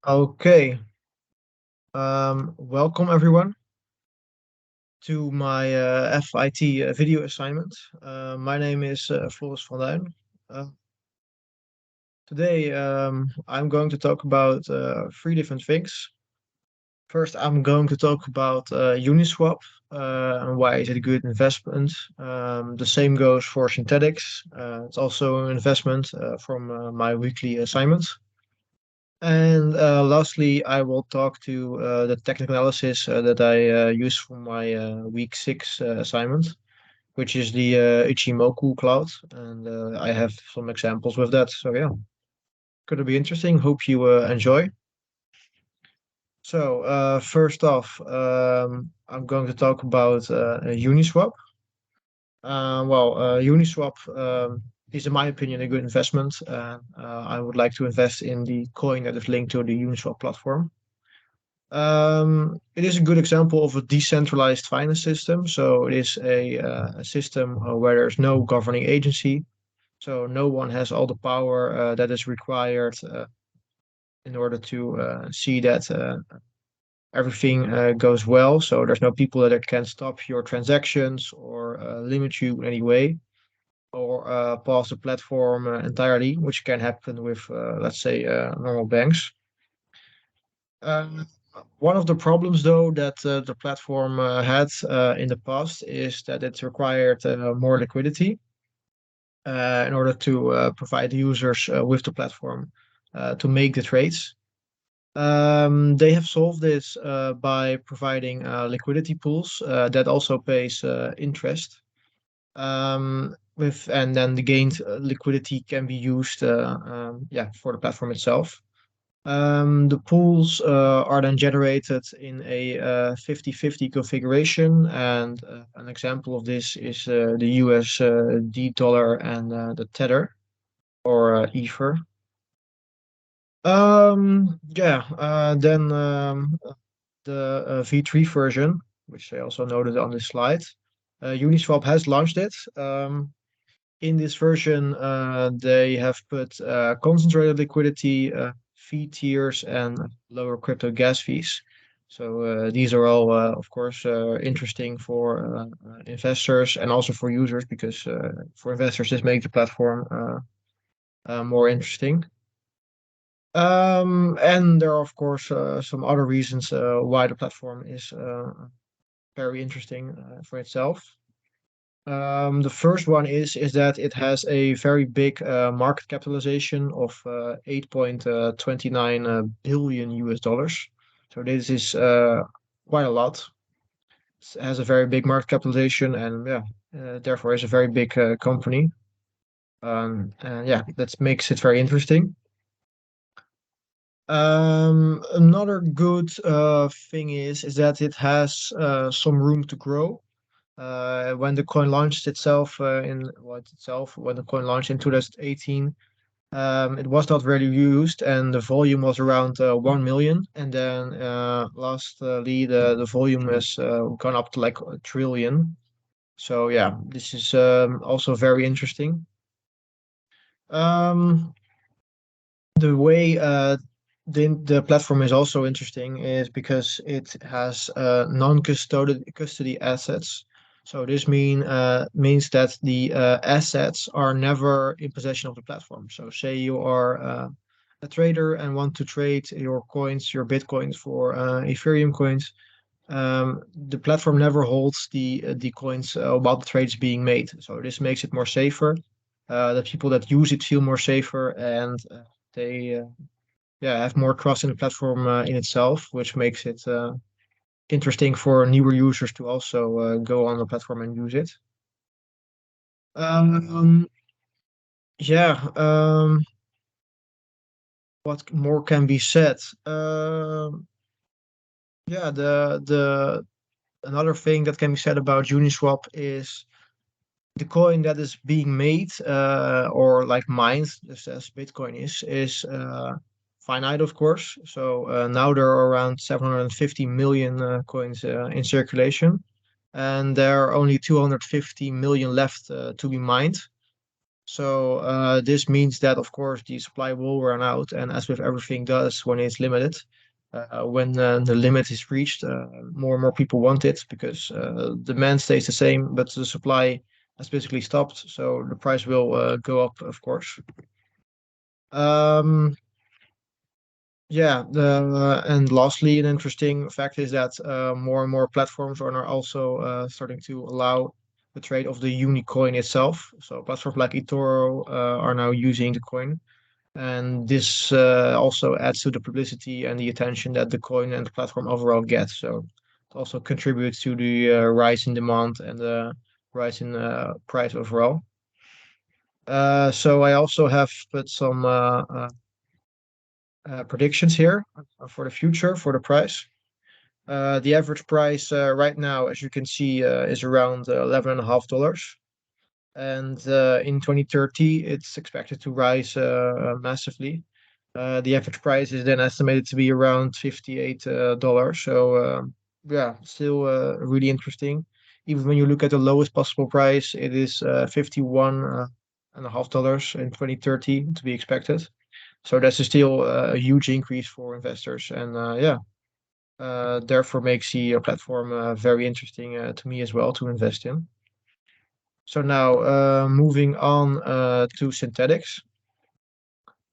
Okay, welcome everyone to my FIT video assignment. My name is Floris van Duin. Uh, Today, I'm going to talk about three different things. First, I'm going to talk about Uniswap and why is it a good investment. The same goes for Synthetics. It's also an investment from my weekly assignments. And lastly, I will talk to the technical analysis that I use for my week six assignment, which is the Ichimoku cloud. And I have some examples with that. So yeah, gonna be interesting. Hope you enjoy. So first off, I'm going to talk about Uniswap. Uniswap is, in my opinion, a good investment. I would like to invest in the coin that is linked to the Uniswap platform. It is a good example of a decentralized finance system. So it is a system where there's no governing agency. So no one has all the power that is required in order to see that everything goes well. So there's no people that can stop your transactions or limit you in any way or pause the platform entirely, which can happen with, let's say, normal banks. Um, One of the problems, though, that the platform had in the past is that it required more liquidity in order to provide users with the platform to make the trades. They have solved this by providing liquidity pools that also pays interest. And then the gained liquidity can be used, yeah, for the platform itself. The pools are then generated in a 50-50 configuration, and an example of this is the USD dollar and the Tether or Ether. Then the V3 version, which I also noted on this slide, Uniswap has launched it. In this version, they have put concentrated liquidity, fee tiers, and lower crypto gas fees. So these are all, of course, interesting for investors and also for users because for investors, this makes the platform more interesting. And there are, of course, some other reasons why the platform is very interesting for itself. The first one is that it has a very big market capitalization of 8.29 billion US dollars. So this is quite a lot. It has a very big market capitalization, and yeah, therefore is a very big company. And yeah, that makes it very interesting. Another good thing is that it has some room to grow. When the coin launched itself when the coin launched in 2018, it was not really used, and the volume was around 1 million. And then lastly, the volume has gone up to like a trillion. So yeah, this is also very interesting. Um, the way the platform is also interesting is because it has non-custody assets. So this means that the assets are never in possession of the platform. So say you are a trader and want to trade your coins, your Bitcoins for Ethereum coins. The platform never holds the coins while the trade is being made. So this makes it more safer. The people that use it feel more safer, and they yeah, have more trust in the platform in itself, which makes it interesting for newer users to also go on the platform and use it. Um, yeah, what more can be said? Yeah, the another thing that can be said about Uniswap is the coin that is being made or like mined, just as Bitcoin is finite, of course. So now there are around 750 million coins in circulation, and there are only 250 million left to be mined. So this means that, of course, the supply will run out, and as with everything does when it's limited, when the limit is reached, more and more people want it because demand stays the same, but the supply has basically stopped. So the price will go up, of course. Um, yeah, and lastly, an interesting fact is that more and more platforms are now also starting to allow the trade of the Unicoin itself. So platforms like eToro are now using the coin, and this also adds to the publicity and the attention that the coin and the platform overall gets. So it also contributes to the rise in demand and the rise in price overall. So I also have put some predictions here for the future for the price. The average price right now, as you can see, is around $11.50. And in 2030, it's expected to rise massively. The average price is then estimated to be around $58. So yeah, still really interesting. Even when you look at the lowest possible price, it is $51.50 in 2030 to be expected. So that's still a huge increase for investors, and yeah, therefore makes the platform very interesting to me as well to invest in. So now moving on to Synthetics.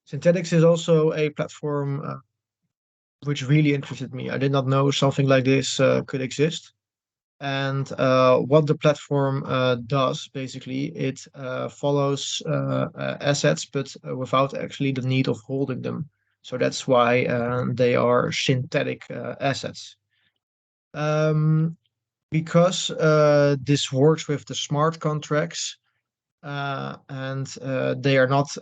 Synthetics is also a platform which really interested me. I did not know something like this could exist. And what the platform does, basically, it follows assets, but without actually the need of holding them. So that's why they are synthetic assets. Um, because this works with the smart contracts, and they are not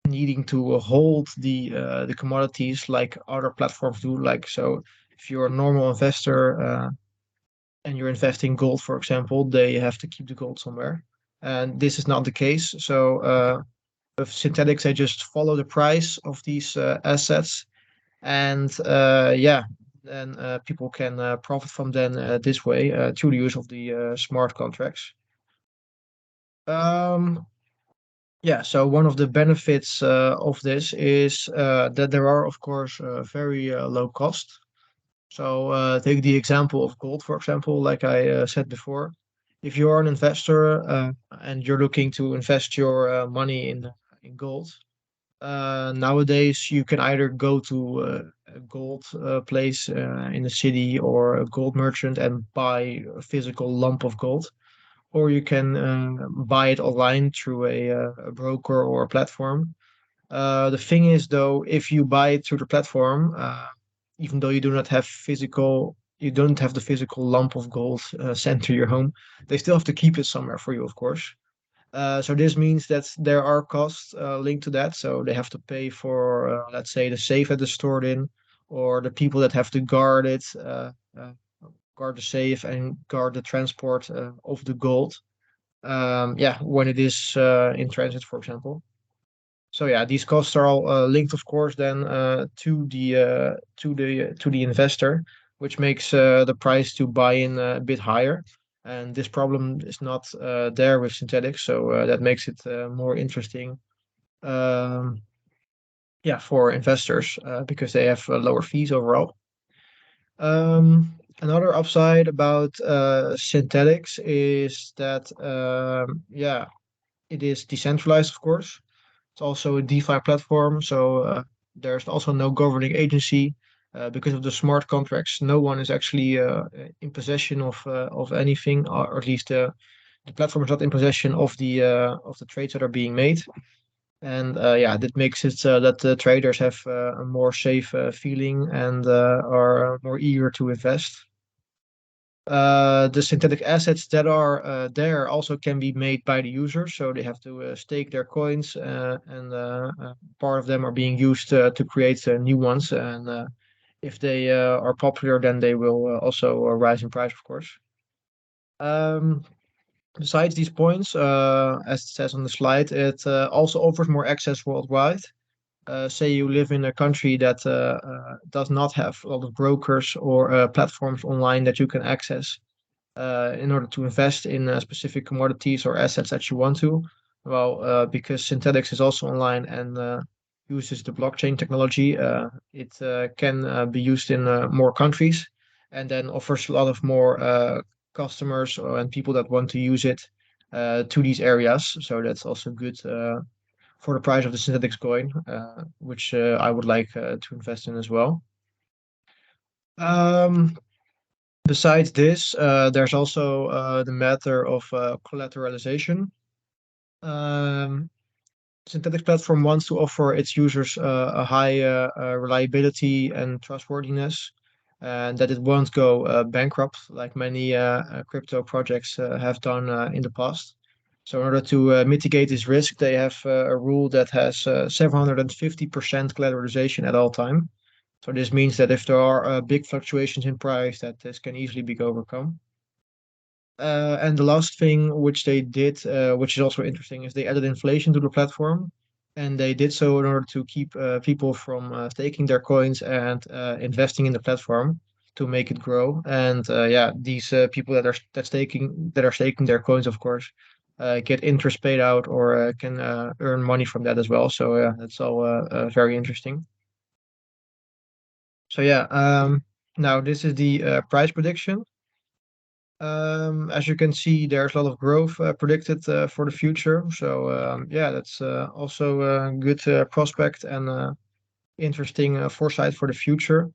needing to hold the commodities like other platforms do. Like so, if you're a normal investor and you're investing gold, for example, they have to keep the gold somewhere, and this is not the case. So with synthetics, they just follow the price of these assets, and yeah, then people can profit from them this way through the use of the smart contracts. Um, Yeah, so one of the benefits of this is that there are, of course, very low cost. So take the example of gold, for example, like I said before. If you're an investor and you're looking to invest your money in gold, nowadays you can either go to a gold place in a city or a gold merchant and buy a physical lump of gold, or you can buy it online through a broker or a platform. The thing is, though, if you buy it through the platform, even though you don't have the physical lump of gold sent to your home, they still have to keep it somewhere for you, of course. So this means that there are costs linked to that. So they have to pay for, let's say, the safe that is stored in, or the people that have to guard it, guard the safe and guard the transport of the gold. Yeah, when it is in transit, for example. So yeah, these costs are all linked, of course, then to the investor, which makes the price to buy in a bit higher. And this problem is not there with synthetics, so that makes it more interesting. Um, yeah, for investors because they have lower fees overall. Another upside about synthetics is that yeah, it is decentralized, of course. It's also a DeFi platform, so there's also no governing agency because of the smart contracts. No one is actually in possession of anything, or at least the platform is not in possession of the trades that are being made. And yeah, that makes it that the traders have a more safe feeling and are more eager to invest. The synthetic assets that are there also can be made by the user, so they have to stake their coins, and part of them are being used to create new ones. And if they are popular, then they will also rise in price, of course. Um, Besides these points, as it says on the slide, it also offers more access worldwide. Say you live in a country that does not have a lot of brokers or platforms online that you can access in order to invest in specific commodities or assets that you want to. Well, because Synthetics is also online and uses the blockchain technology, it can be used in more countries and then offers a lot of more customers and people that want to use it to these areas. So that's also good for the price of the Synthetics coin, which I would like to invest in as well. Um, Besides this, there's also the matter of collateralization. Um, Synthetic platform wants to offer its users a high reliability and trustworthiness, and that it won't go bankrupt like many crypto projects have done in the past. So, in order to mitigate this risk, they have a rule that has 750% collateralization at all time. So, this means that if there are big fluctuations in price, that this can easily be overcome. And the last thing which they did, which is also interesting, is they added inflation to the platform, and they did so in order to keep people from staking their coins and investing in the platform to make it grow. And yeah, these people that are staking their coins, of course, get interest paid out or can earn money from that as well. So yeah, that's all very interesting. So yeah, now this is the price prediction. As you can see, there's a lot of growth predicted for the future. So yeah, that's also a good prospect and interesting foresight for the future.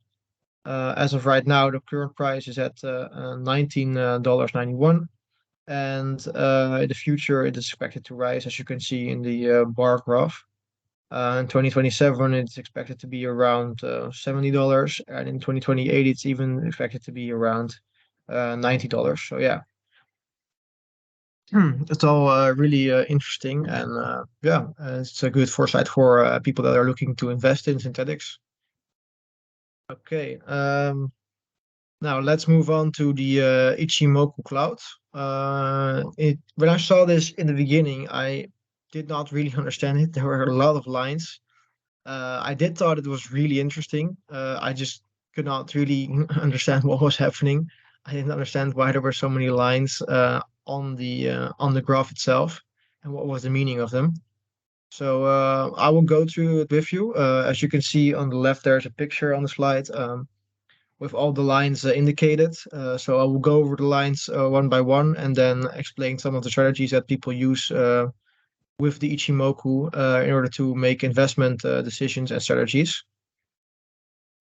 As of right now, the current price is at $19.91, and in the future, it is expected to rise, as you can see in the bar graph. In 2027, it's expected to be around $70, and in 2028, it's even expected to be around $90. So yeah, it's all really interesting, and yeah, it's a good foresight for people that are looking to invest in synthetics. Okay, now let's move on to the Ichimoku Cloud. When I saw this in the beginning, I did not really understand it. There were a lot of lines. I did thought it was really interesting. I just could not really understand what was happening. I didn't understand why there were so many lines on the graph itself and what was the meaning of them. So I will go through it with you. As you can see on the left, there's a picture on the slide with all the lines indicated. So I will go over the lines one by one and then explain some of the strategies that people use with the Ichimoku in order to make investment decisions and strategies.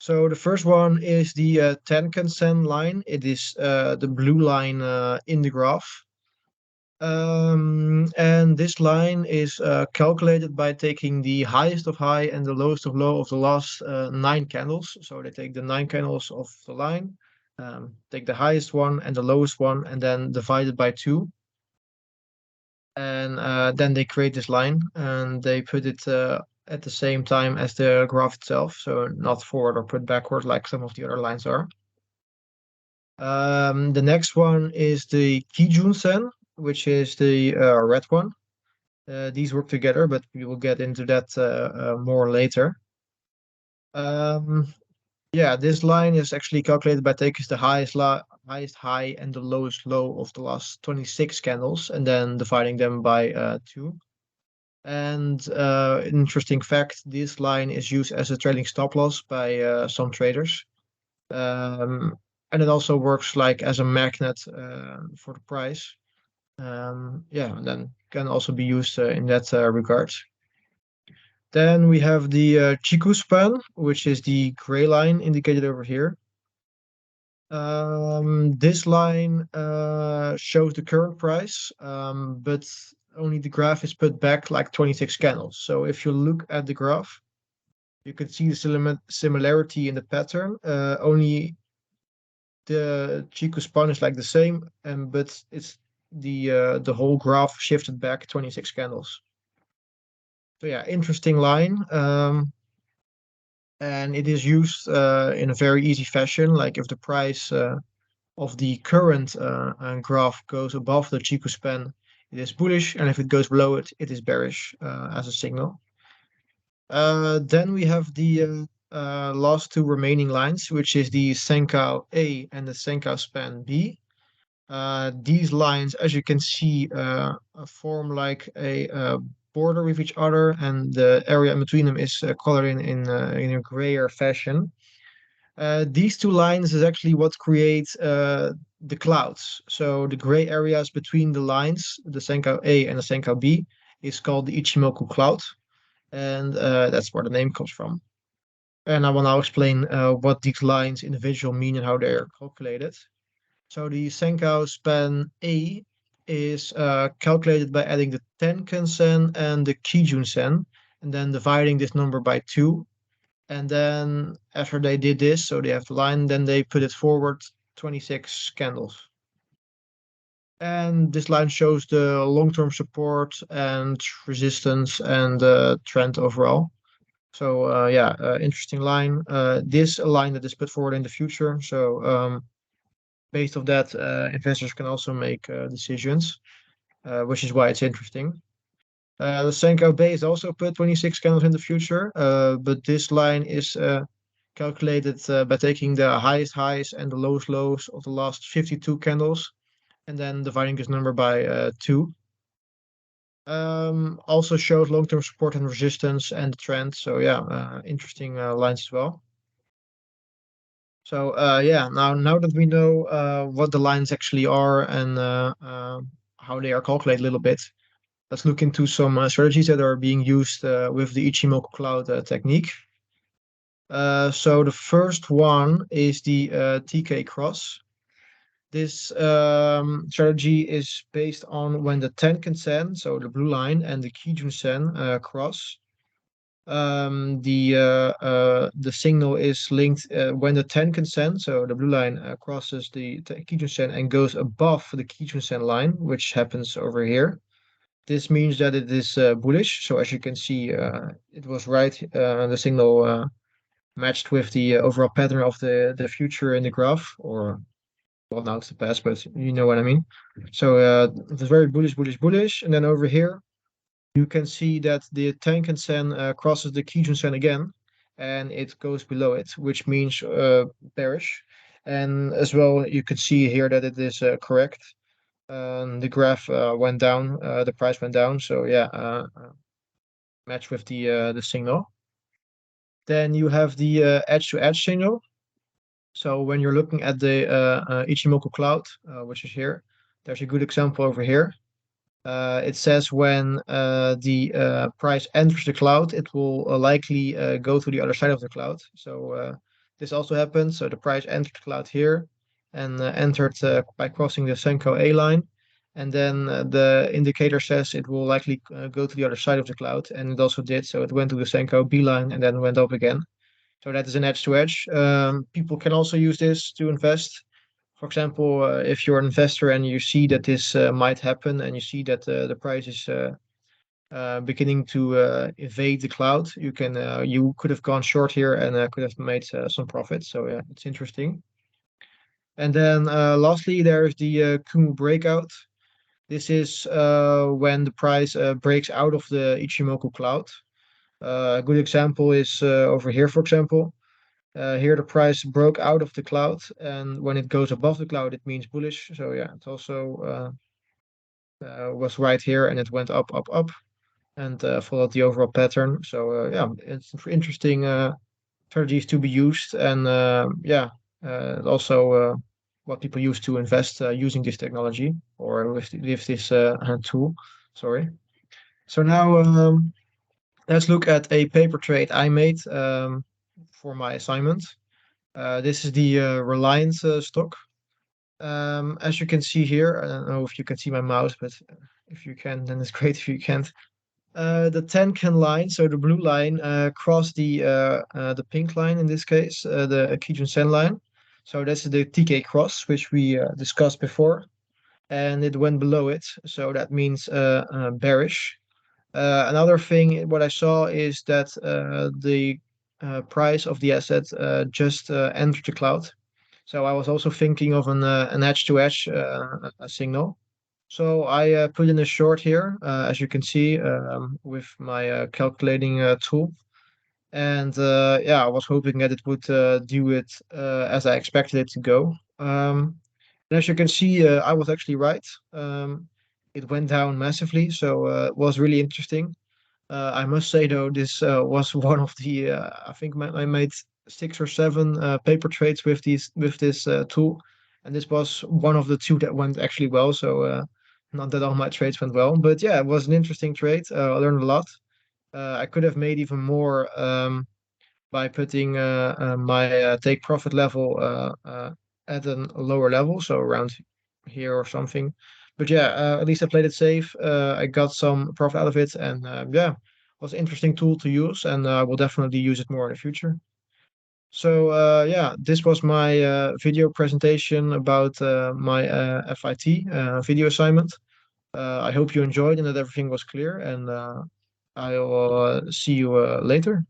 So the first one is the Tenkan-sen line. It is the blue line in the graph. And this line is calculated by taking the highest of high and the lowest of low of the last nine candles. So they take the nine candles of the line, take the highest one and the lowest one, and then divide it by two. And then they create this line and they put it at the same time as the graph itself. So not forward or put backward like some of the other lines are. The next one is the Kijun-sen, which is the red one. These work together, but we will get into that more later. Yeah, this line is actually calculated by taking the highest high and the lowest low of the last 26 candles and then dividing them by two. And interesting fact, this line is used as a trailing stop loss by some traders. Um, and it also works like as a magnet for the price. Yeah, and then can also be used in that regard. Then we have the Chiku span, which is the gray line indicated over here. This line shows the current price, but only the graph is put back like 26 candles. So if you look at the graph, you can see the similarity in the pattern. Only the Chiku span is like the same, but it's the whole graph shifted back 26 candles. So yeah, interesting line. And it is used in a very easy fashion. Like if the price of the current graph goes above the Chiku span, it is bullish, and if it goes below it, it is bearish as a signal. Then we have the last two remaining lines, which is the Senkau A and the Senkau span B. These lines, as you can see, form like a border with each other, and the area in between them is colored in a grayer fashion. These two lines is actually what creates the clouds. So the gray areas between the lines, the Senko A and the Senko B, is called the Ichimoku cloud, and that's where the name comes from. And I will now explain what these lines individual mean and how they are calculated. So the Senko span A is calculated by adding the Tenkan-sen and the Kijun-sen, and then dividing this number by 2. And then after they did this, so they have the line, then they put it forward 26 candles. And this line shows the long-term support and resistance and trend overall. So yeah, interesting line. This a line that is put forward in the future. So based on that, investors can also make decisions, which is why it's interesting. The Senko base also put 26 candles in the future, but this line is calculated by taking the highest highs and the lowest lows of the last 52 candles and then dividing this number by 2. Also shows long-term support and resistance and the trend. So yeah, interesting lines as well. So yeah, now that we know what the lines actually are and how they are calculated a little bit, let's look into some strategies that are being used with the Ichimoku Cloud technique. So the first one is the TK cross. This strategy is based on when the Tenkan-sen, so the blue line, and the Kijun-sen cross. The signal is linked when the Tenkan-sen, so the blue line, crosses the Kijun-sen and goes above the Kijun-sen line, which happens over here. This means that it is bullish. So as you can see, it was right. The signal matched with the overall pattern of the future in the graph, or well, now it's the past, but you know what I mean. So it was very bullish, bullish, bullish, and then over here you can see that the Tenkan-sen crosses the Kijun-sen again, and it goes below it, which means bearish. And as well, you can see here that it is correct. The graph went down, the price went down. So yeah, match with the signal. Then you have the edge-to-edge signal. So when you're looking at the Ichimoku cloud, which is here, there's a good example over here. It says when the price enters the cloud, it will likely go to the other side of the cloud. So this also happened. So the price entered the cloud here and entered by crossing the Senko A line. And then the indicator says it will likely go to the other side of the cloud. And it also did. So it went to the Senko B line and then went up again. So that is an edge to edge. People can also use this to invest. For example, if you're an investor and you see that this might happen and you see that the price is beginning to evade the cloud, you could have gone short here and could have made some profit. So yeah, it's interesting. And then lastly, there's the Kumu breakout. This is when the price breaks out of the Ichimoku cloud. A good example is over here, for example. Here the price broke out of the cloud, and when it goes above the cloud, it means bullish. So yeah, it also was right here, and it went up, up, up, and followed the overall pattern. So yeah, it's interesting strategies to be used, and yeah, also what people use to invest using this technology or with this tool. Sorry. So now let's look at a paper trade I made for my assignment. This is the Reliance stock. As you can see here, I don't know if you can see my mouse, but if you can, then it's great. If you can't, the Tenkan line, so the blue line, crossed the pink line in this case, the Kijun-sen line. So that's the TK cross, which we discussed before, and it went below it. So that means bearish. Another thing, what I saw is that the price of the asset just entered the cloud. So I was also thinking of an edge-to-edge signal. So I put in a short here, as you can see, with my calculating tool. And yeah, I was hoping that it would do it as I expected it to go. And as you can see, I was actually right. It went down massively, so it was really interesting. I must say though, this was one of the I think I made 6 or 7 paper trades with this tool, and this was one of the two that went actually well. So not that all my trades went well, but yeah, it was an interesting trade. I learned a lot. I could have made even more by putting my take profit level at a lower level, so around here or something. But yeah, at least I played it safe. I got some profit out of it, and yeah, it was an interesting tool to use, and I will definitely use it more in the future. So yeah, this was my video presentation about my FIT video assignment. I hope you enjoyed and that everything was clear, and I will see you later.